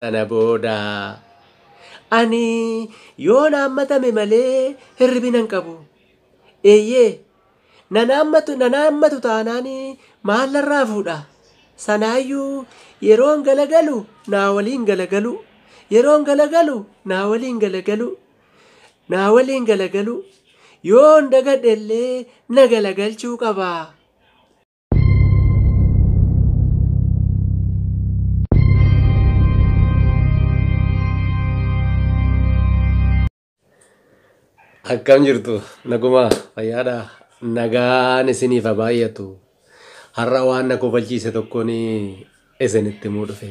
Sana booda ani yoon hammatame malee hirribina hin qabu. Eeyyee nanaammatu taanaan maallarraa fuudha. Sanaayyuu yeroon galagalu naa waliin galagalu. Yeroon galagalu naa waliin galagalu. Naa waliin galagalu. Yoon dagadhe illee na galagalchuu qaba. Akkam jirtu naguma fayyaadha nagaan isiniif haa baay'atu. Har'a waan na kofalchiise tokkoon isinitti himuu dhufe.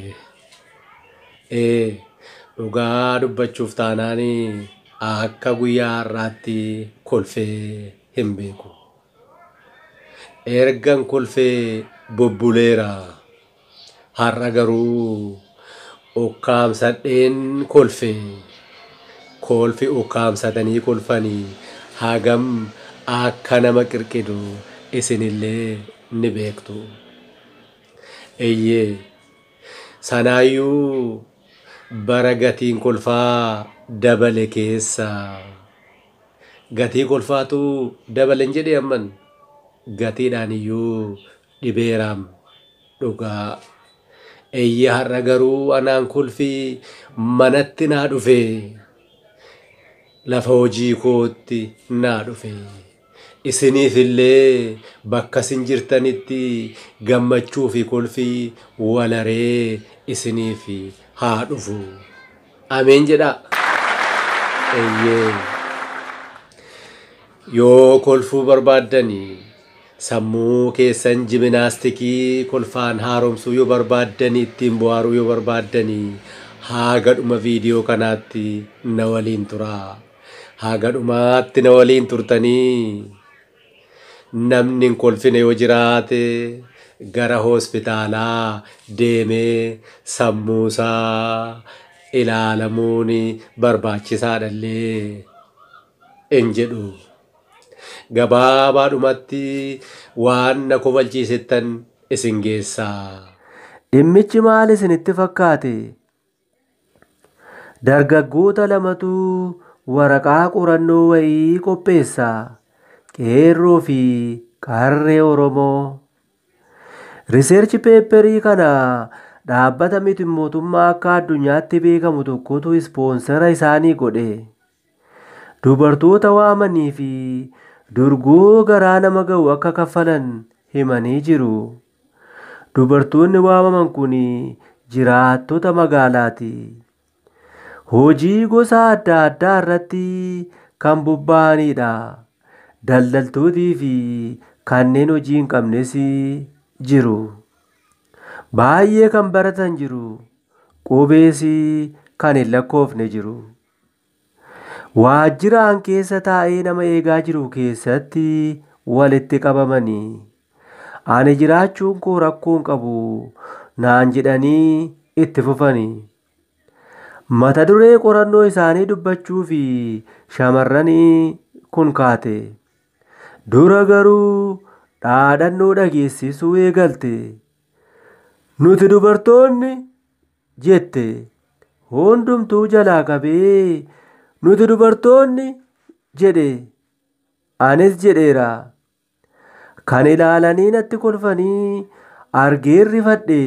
Dhugaa dubbachuuf taanaan akka guyyaa har'aatti kolfee hin beeku. Ergan kolfee bubbuleera. Har'a garuu ukkaamsadheen kolfee. Kolfi ukkaamsatanii kolfanii hagam akka nama qirqidu isinillee ni beektu. Eeyyee sanaayyuu bara gatiin kolfaa dabale keessa. Gatii kolfaatu dabalen jedhee amman gatiidhaan iyyuu dhibeeraam dhugaa. Eeyyee har'a garuu anaan kolfi manatti naa dhufe. Lafa hojii kootti naa dhufe. Isiniif illee bakka isin jirtanitti gammachuu fi kolfi walaree isiniif haa dhufu. Ameen jedha. Eeyyee. Yoo kolfuu barbaaddanii sammuu keessan jiminaastikii kolfaan haaromsuu yoo barbaaddanii ittiin bohaaruu yoo barbaaddanii hagadhuma viidiyoo kanaatti na waliin turaa. Hagadhumaatti na waliin turtanii namni hin kolfine yoo jiraate gara hospitaalaa deemee sammuusaa ilaalamuun barbaachisaadhallee hin jedhu. Gabaabaadhumatti waan na kofalchiisettan isin geessaa. Dhimmichi maal isinitti fakkaate? Dargaggoota lamatu waraqaa qorannoo wayii qopheessa. Qeerroo fi qarree Oromoo. Riseerchi peepperii kana dhaabbata miti mootummaa akka addunyaatti beekamu tokkotu ispoonsara isaanii godhe. Dubartoota waamanii fi durgoo garaa nama ga'u akka kaffalan himanii jiru. Dubartoonni waamaman kun jiraattota magaalaati. Hojii gosa adda addaa irratti kan bobba'anidha. Daldaltootii fi kanneen hojii hin qabnes jiru. Baay'ee kan baratan jiru. Qubees kan hin lakkoofne jiru. Waajjiraan keessa taa'ee nama eegaa jiru keessatti walitti qabamanii. Ani jiraachuun koo rakkoo hin qabu naan jedhanii itti fufanii. Mata duree qorannoo isaanii dubbachuu fi shamarran kun kaate. Dura garuu dhaadannoo dhageessisuu eegalte. Nuti dubartoonni jette. Hundumtuu jalaa qabee nuti dubartoonni jedhe. Anis jedheera. Kan ilaalanii natti kolfanii argeen rifadhe.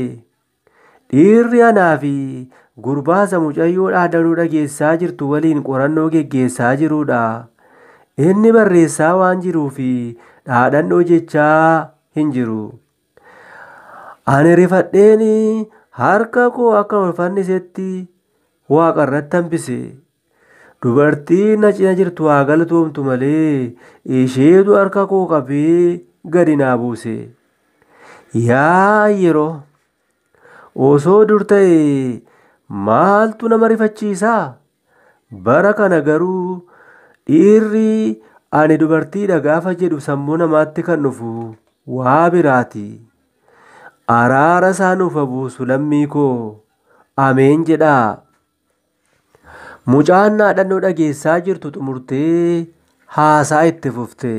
Dhiirri anaa fi gurbaasa mucayyoo dhaadannoo dhageessaa jirtu waliin qorannoo geggeessaa jirudha. Inni barreessaa waan jiruuf dhaadannoo jechaa hin jiru. Ani rifadheen harka koo akka ol fannisetti waaqa irratti hambise. Dubartiin na cina jirtu haa galatoomtu malee isheetu harka koo qabee gadi naa buuse. Yaa yeroo osoo dur ta'e maaltu nama rifachiisaa? Bara kana garuu dhiirri ani dubartiidha gaafa jedhu sammuu namaatti kan dhufu waa biraati. Araara isaa nuuf haa buusu lammii koo. Ameen jedhaa. Mucaan dhaadannoo dhageessaa jirtu xumurtee haasaa itti fufte.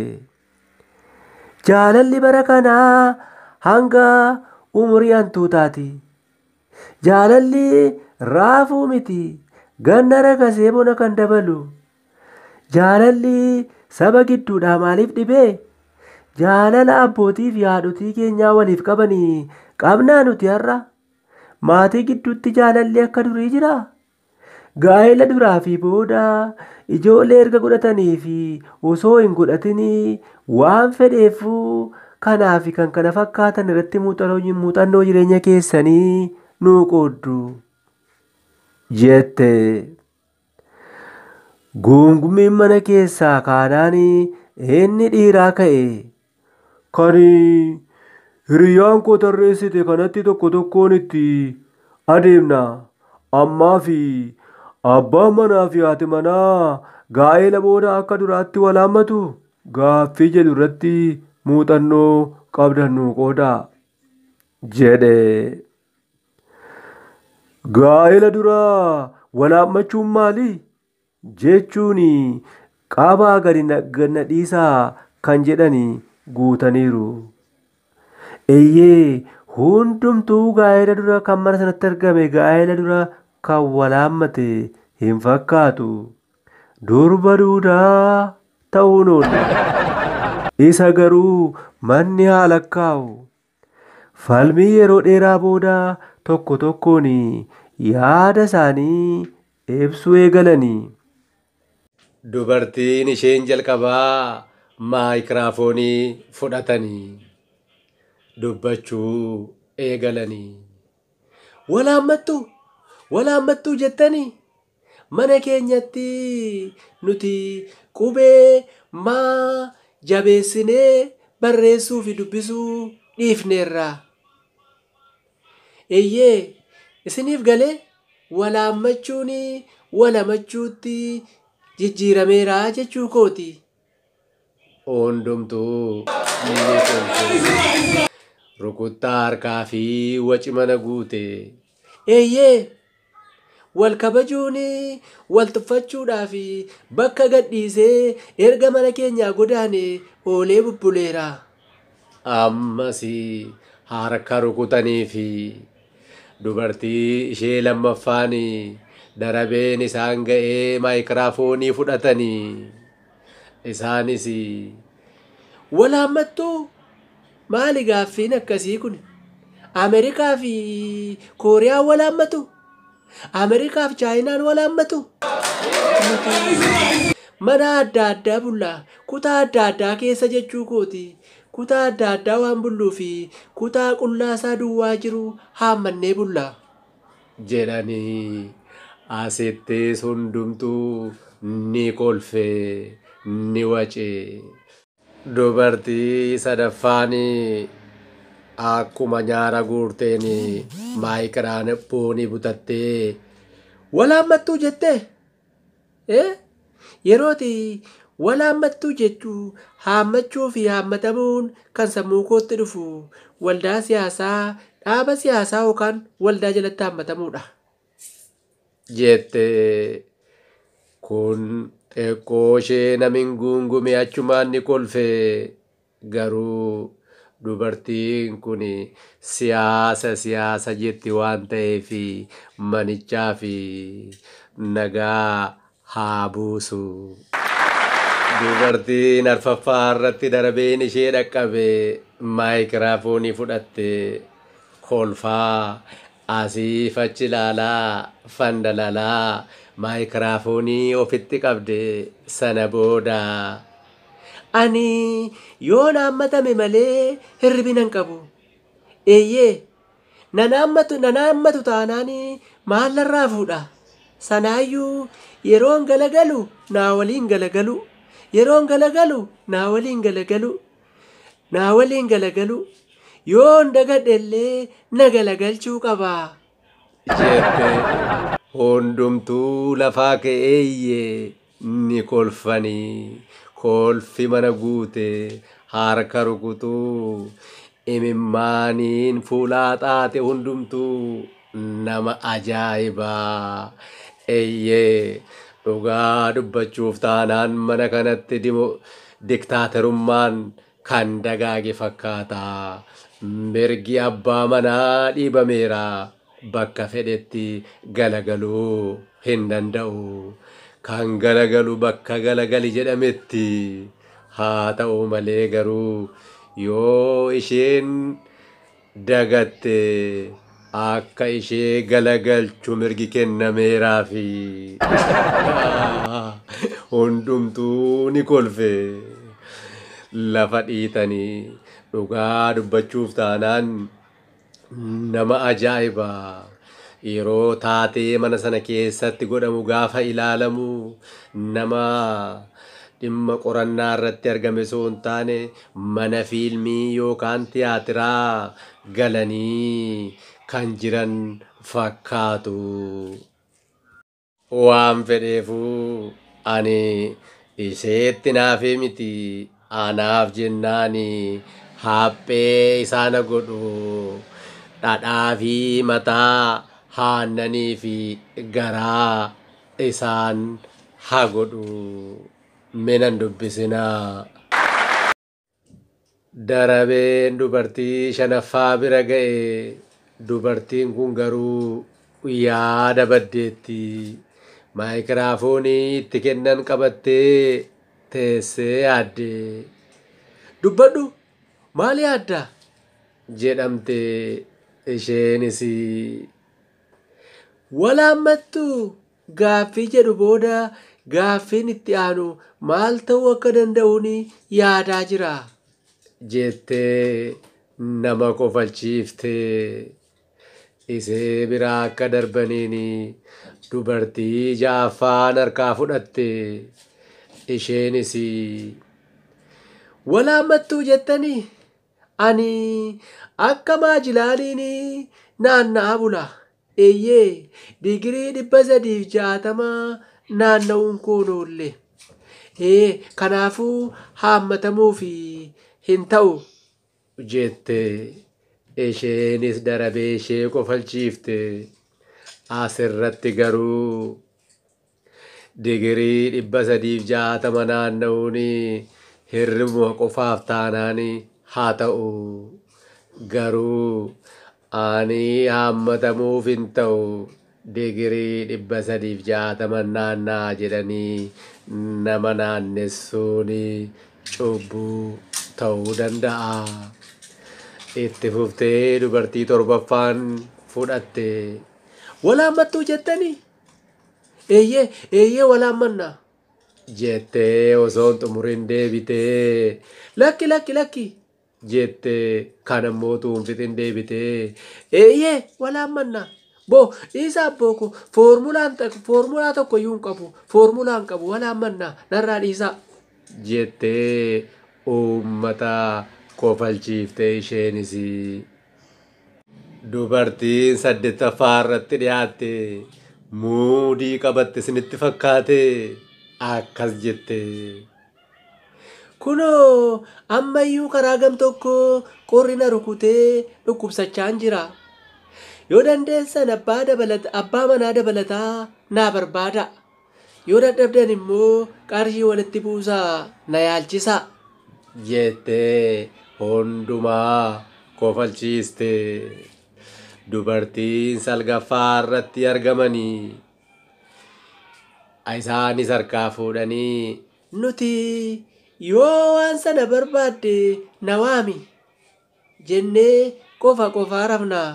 Jaalalli bara kanaa hanga umurii hantuutaati. Jaalalli raafuu miti ganna rakasee bona kan dabalu. Jaalalli saba gidduudhaa maaliif dhibee? Jaalala abbootii fi haadhotii keenyaa waliif qabanii qabnaa nuti har'a. Maatii gidduutti jaalalli akka durii jiraa? Gaa'ela duraa fi booda ijoollee erga godhatanii fi osoo hin godhatinii waan fedheefuu kanaa fi kan kana fakkaatan irratti muuxannoo jireenya keessanii nuu qooddu jette. Guungumiin mana keessaa kaanaan inni dhiiraa ka'e. Kan hiriyyaan koo tarreessite kanatti tokko tokkoon itti adeemna. Ammaa fi abbaan manaa fi haati manaa gaa'ela booda akka duraatti wal hammatu gaaffii jedhu irratti muuxannoo qabdan nuu qoodaa jedhe. Gaa'ela duraa wal hammachuun maali? Jechuun qabaa gadi ganna dhiisaa kan jedhani guutaniiru. Eeyyee hundumtuu gaa'ela dura kan mana sanatti argame gaa'ela dura kan wal hammate hin fakkaatu. Durba duudaa ta'uun oola. Isa garuu manni haa lakkaa'u. Falmii yeroo dheeraa booda tokko tokkoon yaada isaanii ibsuu eegalanii. Dubartiin isheen jalqabaa maayikiraafoonii fudhatanii dubbachuu eegalanii. Wal hammattuu jettanii mana keenyatti nuti qubee maa jabeessinee barreessuu fi dubbisuu dhiifneerra. Eeyyee isiniif galee wal hammachuun wal hamachuutti jijjiirameera jechuu kooti. Hundumtuu rukuttaa harkaa fi waci mana guute. Eeyyee wal kabajuun wal tuffachuudhaa fi bakka gadhiisee erga mana keenyaa godaane oolee bubbuleera. Ammas harka rukutanii fi dubartii ishee lammaffaan darabeen isaan ga'ee maayikiraafoonii fudhatanii. Isaanis wal hammattuu maali gaaffiin akkasii kun? Ameerikaa fi Kooriyaan wal hammatu? Ameerikaa fi Chaayinaan wal hammatu? Mana adda addaa bullaa kutaa adda addaa keessa jechuu kooti. Kutaa adda addaa waan bulluu fi kutaa qullaasaa duwwaa jiru haammannee bullaa jedhanii asittis hundumtuu ni kolfee ni wacee. Dubartii sadaffaan akkuma nyaara guurteen maayikiraafoonii butattee wal hammattuu jettee? Yerooti wal hammattuu jechuu haammachuu fi haammatamuun kan sammuu kootti dhufu waldaa siyaasaa dhaaba siyaasaa yookaan waldaa jalatti haammatamuudha jette. Kun xiqqoo ishee namin guungume achumaan ni kolfe. Garuu dubartiin kun siyaasa jetti waan ta'eef manichaa fi nagaa haa buusu. Dubartiin arfaffaa irratti darabeen ishee dhaqqabe maayikiraafoonii fudhatte kolfaa asii fachi ilaalaa fandalalaa maayikiraafoonii ofitti qabde. Sana booda ani yoon hammatame malee hirribina hin qabu. Eeyyee nan hammatu taanaan maal narraa fuudha? Sanaayyuu yeroon galagalu naa waliin galagalu. Yeroon galagalu naa waliin galagalu. Yoon dagadhellee na galagalchuu qaba jette. Hundumtuu lafaa ka'eeyyee ni kolfanii. Kolfi mana guute harka rukutuu imimmaaniin fuulaa xaate hundumtuu nama ajaa'ibaa. Eeyyee dhugaa dubbachuuf taanaan mana kanatti diktaaterummaan kan dagaage fakkaata. Mirgi abbaa manaa dhiibameera. bakka fedhetti galagaluu hin danda'u. Kan galagalu bakka galagali jedhametti. Haa ta'u malee garuu yoo isheen dagatte akka ishee galagalchu mirgi kennameeraafi. Hundumtuu ni kolfe. Lafa dhiitanii dhugaa dubbachuuf taanaan nama ajaa'ibaa. Yeroo taatee mana sana keessatti godhamu gaafa ilaalamu nama dhimma qorannaa irratti argame osoo hin taane mana fiilmii yookaan tiyaatiraa galanii kan jiran fakkaatu. Waan fedheefuu ani iseetti naafee miti anaaf jennaani haphee isaana godhu dhadhaa fi mataa haannanii fi garaa isaan haa godhu. Menan dubbisinaa. Darabeen dubartii shanaffaa bira ga'e. Dubartiin kun garuu yaada baddeetti. Maayikiraafoonii itti kennan qabattee teessee yaadde. Dubbadhu maal yaadda jedhamte isheenis. Walaammattu gaaffii jedhu booda gaaffiin itti aanu maal ta'uu akka danda'uun yaadaa jira jettee nama kofalchiiftee. Isee biraa akka darbaniin dubartii ja'affaan harkaa fudhatte. Isheenis walaammattuu jettanii ani akka maajilaaniin naanna'aa bula. Eeyyee digirii 360 naanna'uun koonoolle. Kanaafuu haammatamuuf hin ta'u jette. Isheenis darabee ishee kofalchiifte. Asirratti garuu digirii 360 naanna'uun hirribuma qofaaf taanaan haa ta'u. Garuu ani haammatamuuf hin ta'u digirii 360 naannaa jedhanii nama naannessuun cubbuu ta'uu danda'a. Itti fuftee dubartii torbaffaan fudhatte. Walaammattuu jettanii? Eeyyee walaammanna jettee osoon xumurin deebitee. Lakki jettee kan ammoo tuunfitin deebitee. Eeyyee walaammanna. Boo dhiisaa abbooko foormulaa tokko iyyuu hin qabu. Foormulaa hin qabu walaammanna narraa dhiisaa jettee uummata kofalchiiftee isheenis. Dubartiin 8ffaa irratti dhiyaatte. Muudii qabatte isinitti fakkaate akkas jette. Kunoo ammayyuu karaa gam tokko qorri na rukutee dhukkubsachaan jira. Yoo dandeessan abbaa manaa dabalataa naa barbaada. Yoo dadhabdan immoo qarshii walitti buusaa na yaalchisa jettee hundumaa kofalchiiste. Dubartiin 9ffaa irratti argamanii. Isaanis harkaa fuudhanii nuti yoo waan sana barbaadde na waami jennee qofa rafnaa.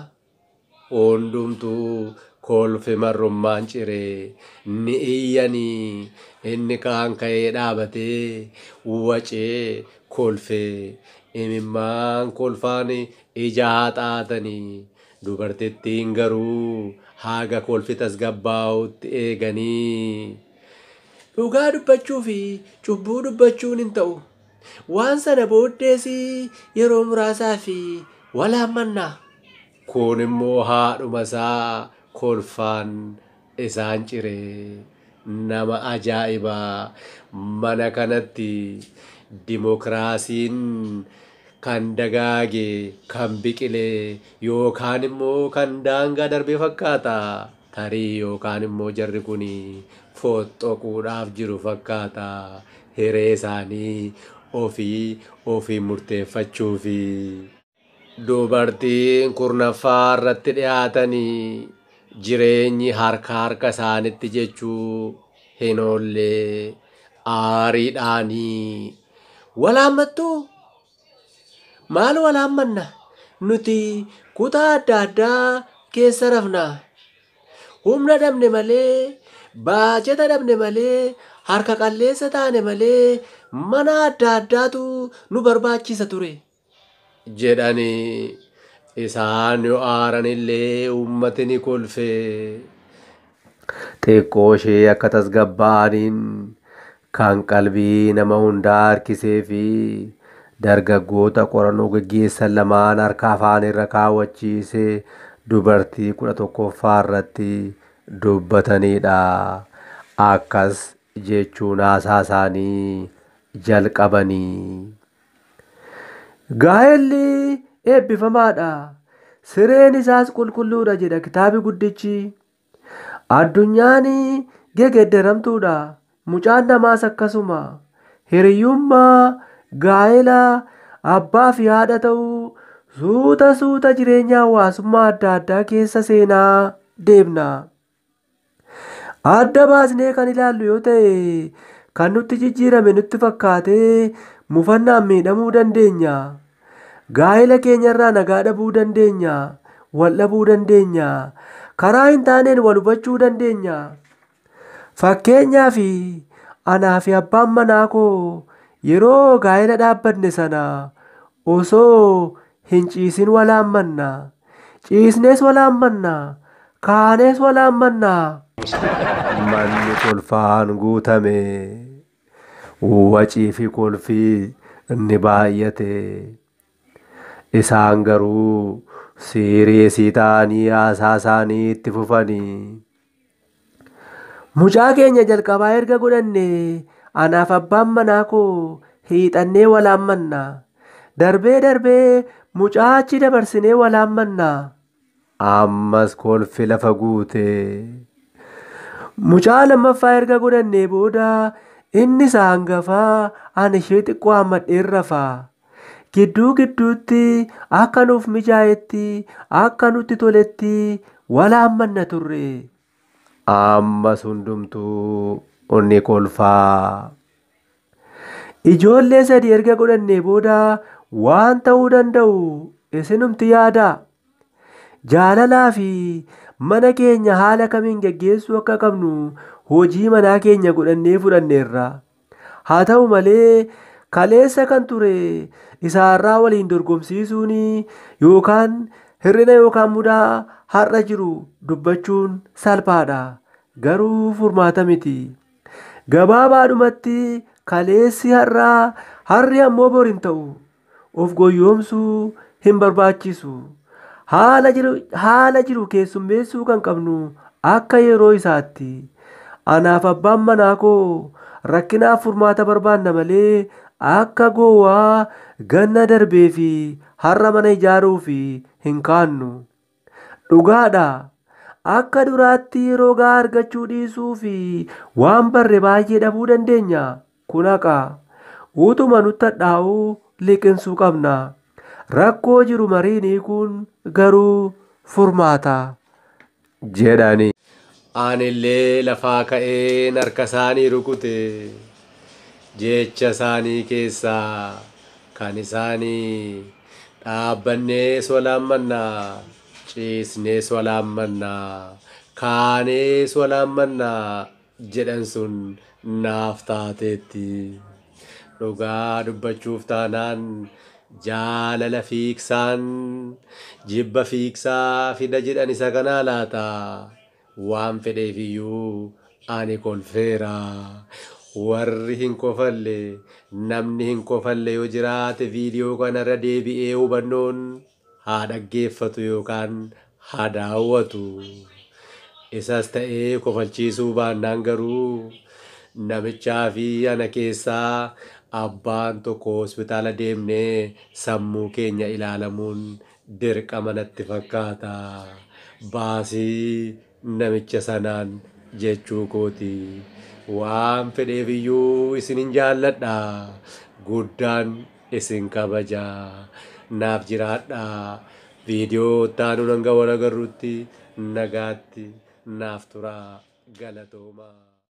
Hundumtuu kolfe marrummaan ciree ni iyyanii. Inni kaan ka'ee dhaabatee wacee kolfee imimmaan kolfaan ija haxaatanii. Dubartittiin garuu haga kolfi tasgabbaa'utti eeganii. Dhugaa dubbachuu fi cubbuu dubbachuun hin ta'u. Waan sana booddees yeroo muraasaa fi walaammanna. Kun immoo haadhuma isaa kolfaan isaan ciree. Nama ajaa'ibaa. Mana kanatti dimokiraasiin kan dagaage, kan biqilee yookaan immoo kan daangaa darbee fakkaata. Tarii yookaan immoo jarri kun foxxoquudhaaf jiru fakkaata. Hiree isaanii ofii murteeffachuufi. dubartiin kurnaffaa irratti dhiyaatanii jireenyi harka isaanitti jechuu hin oolle aariidhaanii walaammattuu maal walaammanna nuti kutaa adda addaa keessa rafna humna dhabne malee baajata dhabne malee harka qalleessa taane malee mana adda addaatu nu barbaachisa ture jedhanii isaan yoo aaranillee uummati ni kolfe. Xiqqoo ishee akka tasgabbaa'aniin kan qalbii nama hundaa harkisee fi dargaggoota qorannoo gaggeessan lamaan harka afaan irra kaawwachiisee dubartii 11ffaa irratti dubbatanidha. Akkas jechuun haasaa isaanii jalqabanii. Gaa'elli eebbifamaadha. Sireen isaas qulqulluudha jedha kitaabi guddichi. Addunyaan geeddaramtuudha. Mucaan namaas akkasuma. Hiriyyummaa, gaa'ela, abbaa fi haadha ta'uu suuta jireenya hawaasummaa adda addaa keessa seenaa deemna. Adda baasnee kan ilaallu yoo ta'e kan nutti jijjiirame nutti fakkaatee mufannaan miidhamuu dandeenya. Gaa'ela keenyarraa nagaa dhabuu dandeenya. Wal dhabuu dandeenya. Karaa hin taaneen wal hubachuu dandeenya. Fakkeenyaaf anaa fi abbaan manaa koo yeroo gaa'ela dhaabbanne sana osoo hin ciisin walaammanna. Ciisnees walaammanna. Kaanees walaammanna. Manni kolfaan guutame. Wacii fi kolfii inni baay'ate. Isaan garuu siiriyeesii ta'anii haasaa isaanii itti fufanii. Mucaa keenya jalqabaa erga godhanne anaaf abbaan manaa koo hiixannee walaammanna. Darbee mucaa achi dabarsinee walaammanna. Ammas kolfi lafa guute. Mucaa lammaffaa erga godhanne booda inni isaa hangafaa ani ishee xiqqoo hammadheen rafaa. Gidduutti akka nuuf mijaa'etti akka nutti toletti walaammanna turre. Ammas hundumtuu onni kolfaa. Ijoollee 3 erga godhanne booda waan ta'uu danda'u isinumti yaada. Jaalalaa fi mana keenya haala kamiin gaggeessuu akka qabnu hojii manaa keenya godhannee fudhanneerra. Haa ta'u malee kaleessa kan ture isaarraa waliin dorgomsiisuun yookaan hir'ina yookaan mudaa har'a jiru dubbachuun salphaadha. Garuu furmaata miti. Gabaabaadhumatti kaleessi har'aa har'i ammoo bor hin ta'u. Of goyyoomsuu hin barbaachisu. Haala jiru keessummeessuu kan qabnu akka yeroo isaatti. Anaaf abbaan manaa koo rakkinaaf furmaata barbaanna malee akka gowwaa ganna darbee fi har'a mana ijaaruu fi hin kaannu. Dhugaadha. Akka duraatti yeroo gahaa argachuu dhiisuu fi waan barre baay'ee dhabuu dandeenya. Kun haqa. Utuma nutti hadhaa'uu liqinsuu qabna. Rakkoo jiru mariin hiikuun garuu furmaata jedhani. Anillee lafaa ka'een harka isaanii rukute. Jecha isaanii keessaa kan isaanii dhaabbannees walaammanna. Ciisnees walaammanna. Kaanees walaammanna jedhan sun naaf taateetti. Dhugaa dubbachuuf taanaan jaalala fiiksaan jibba fiiksaa fida jedhan isa kanaa laata. Waan fedheefiyyuu ani kolfeera. Warri hin kofalle namni hin kofalle yoo jiraate viidiyoo kanarra deebi'ee hubannoon haa dhaggeeffatu yookaan haa daawwatu. Isas ta'ee kofalchiisuu baannaan garuu namichaa fi ana keessaa abbaan tokko hospitaala deemnee sammuu keenya ilaalamuun dirqama natti fakkaata. Baasii namicha sanaan jechuu kooti. Waan fedheefiyyuu isinin jaalladha. Guddaan isin kabaja. naaf jiraadhaa. Viidiyoo ittaanu hanga wal agarruutti nagaatti naaf turaa galatoomaa.